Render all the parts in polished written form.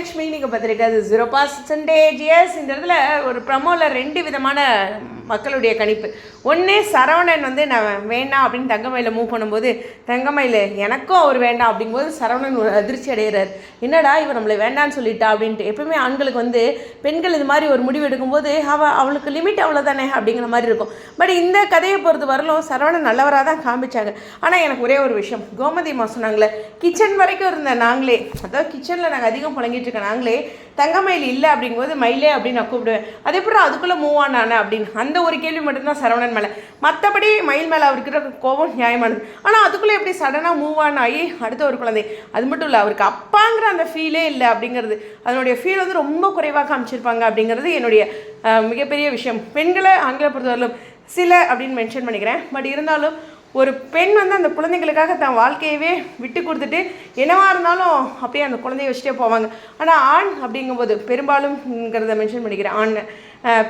லக்ஷ்மி. நீங்கள் பார்த்துருக்காது 0% ஜிஎஸ். இந்த இடத்துல ஒரு ப்ரமோவில் 2 விதமான மக்களுடைய கணிப்பு. ஒன்று, சரவணன் வந்து நான் வேண்டாம் அப்படின்னு தங்கமயில மூவ் பண்ணும்போது, தங்கமயில எனக்கும் அவர் வேண்டாம் அப்படிங்கும்போது சரவணன் ஒரு அதிர்ச்சி அடைகிறார். என்னடா இவர் நம்மளை வேண்டான்னு சொல்லிட்டா அப்படின்ட்டு. எப்பவுமே ஆண்களுக்கு வந்து பெண்கள் இது மாதிரி ஒரு முடிவு எடுக்கும்போது அவளுக்கு லிமிட் அவ்வளோதானே அப்படிங்கிற மாதிரி இருக்கும். பட் இந்த கதையை பொறுத்து வரலும் சரவணன் நல்லவராக தான் காமிச்சாங்க. ஆனால் எனக்கு ஒரே ஒரு விஷயம், கோமதிமா சொன்னாங்களே கிச்சன் வரைக்கும் இருந்த நாங்களே, அதாவது கிச்சனில் நாங்கள் அதிகம் புழங்கிட்டு இருக்க நாங்களே தங்கமயில் இல்லை அப்படிங்கும்போது மயிலே அப்படின்னு நான் கூப்பிடுவேன். அதே போல் அதுக்குள்ளே மூவ் ஆனானே அப்படின்னு அந்த ஒரு கேள்வி மட்டும்தான் சரவணன் மேலே. மற்றபடி மயில் மேலே அவருக்கு கோபம் நியாயமானது. ஆனால் அதுக்குள்ளே எப்படி சடனாக மூவ் ஆன் ஆகி அடுத்த ஒரு குழந்தை, அது மட்டும் இல்லை அவருக்கு அப்பாங்கிற அந்த ஃபீலே இல்லை அப்படிங்கிறது, அதனுடைய ஃபீல் வந்து ரொம்ப குறைவாக காமிச்சிருப்பாங்க அப்படிங்கிறது என்னுடைய மிகப்பெரிய விஷயம். பெண்களை ஆண்களை பொறுத்தவரையிலும் சில அப்படின்னு மென்ஷன் பண்ணிக்கிறேன். பட் இருந்தாலும் ஒரு பெண் வந்து அந்த குழந்தைங்களுக்காக தன் வாழ்க்கையவே விட்டு கொடுத்துட்டு என்னவா இருந்தாலும் அப்படியே அந்த குழந்தைய வச்சுட்டே போவாங்க. ஆனால் ஆண் அப்படிங்கும்போது பெரும்பாலும்ங்கிறத மென்ஷன் பண்ணிக்கிறேன், ஆண்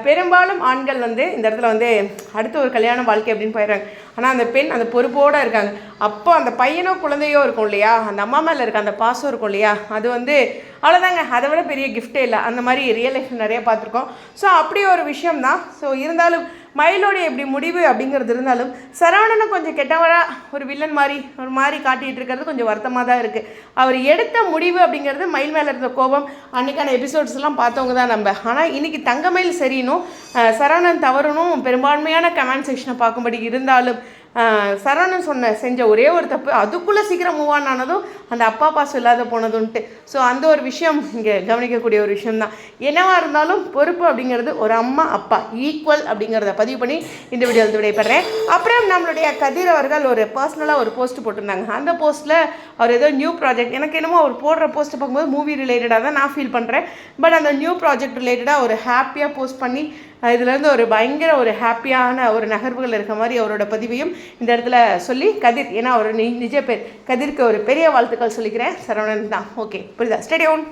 பெரும்பாலும் ஆண்கள் வந்து இந்த இடத்துல வந்து அடுத்த ஒரு கல்யாண வாழ்க்கை அப்படின்னு போயிடுறாங்க. ஆனால் அந்த பெண் அந்த பொறுப்போடு இருக்காங்க. அப்போ அந்த பையனோ குழந்தையோ இருக்கும் இல்லையா, அந்த அம்மா மேலே இருக்க அந்த பாசம் இருக்கும் இல்லையா, அது வந்து அவ்வளோதாங்க. அதை விட பெரிய கிஃப்டே இல்லை. அந்த மாதிரி ரியல் லைஃப் நிறைய பார்த்துருக்கோம். ஸோ அப்படி ஒரு விஷயம்தான். ஸோ இருந்தாலும் மயிலோடைய எப்படி முடிவு அப்படிங்கிறது இருந்தாலும் சரவணனை கொஞ்சம் கெட்டவராக ஒரு வில்லன் மாதிரி ஒரு மாதிரி காட்டிகிட்டு இருக்கிறது கொஞ்சம் வருத்தமாக தான் இருக்குது. அவர் எடுத்த முடிவு அப்படிங்கிறது மயில் மேலே இருந்த கோபம் அன்றைக்கான எபிசோட்ஸ்லாம் பார்த்தவங்க தான் நம்ம. ஆனால் இன்றைக்கி தங்கமயில் சரினும் சரவணன் தவறணும் பெரும்பான்மையான கமெண்ட் செக்ஷனை பார்க்கும்படி இருந்தாலும் சரவணன் செஞ்ச ஒரே ஒரு தப்பு, அதுக்குள்ளே சீக்கிரம் மூவ் ஆன் ஆனதும் அந்த அப்பா பாசம் இல்லாத போனதுன்ட்டு. ஸோ அந்த ஒரு விஷயம் இங்கே கவனிக்கக்கூடிய ஒரு விஷயம்தான். என்னவாக இருந்தாலும் பொறுப்பு அப்படிங்கிறது ஒரு அம்மா அப்பா ஈக்குவல் அப்படிங்கிறத பதிவு பண்ணி இந்த வீடியோவில் விடைபெறேன். அப்புறம் நம்மளுடைய கதிர் அவர்கள் ஒரு பர்சனலாக ஒரு போஸ்ட் போட்டிருந்தாங்க. அந்த போஸ்ட்டில் அவர் ஏதோ நியூ ப்ராஜெக்ட், எனக்கு என்னமோ அவர் போடுற போஸ்ட்டை பார்க்கும்போது மூவி ரிலேட்டடாக தான் நான் ஃபீல் பண்ணுறேன். பட் அந்த நியூ ப்ராஜெக்ட் ரிலேட்டடாக ஒரு ஹாப்பியாக போஸ்ட் பண்ணி இதுலேருந்து ஒரு பயங்கர ஒரு ஹாப்பியான ஒரு நகர்வுகள் இருக்க மாதிரி அவரோட பதிவையும் இந்த இடத்துல சொல்லி கதிர், ஏன்னா அவர் நிஜ பேர் கதிருக்கு ஒரு பெரிய வாழ்த்துக்கள் சொல்லிக்கிறேன். சரவணன் தான். ஓகே, புரியுதா? Stay tune.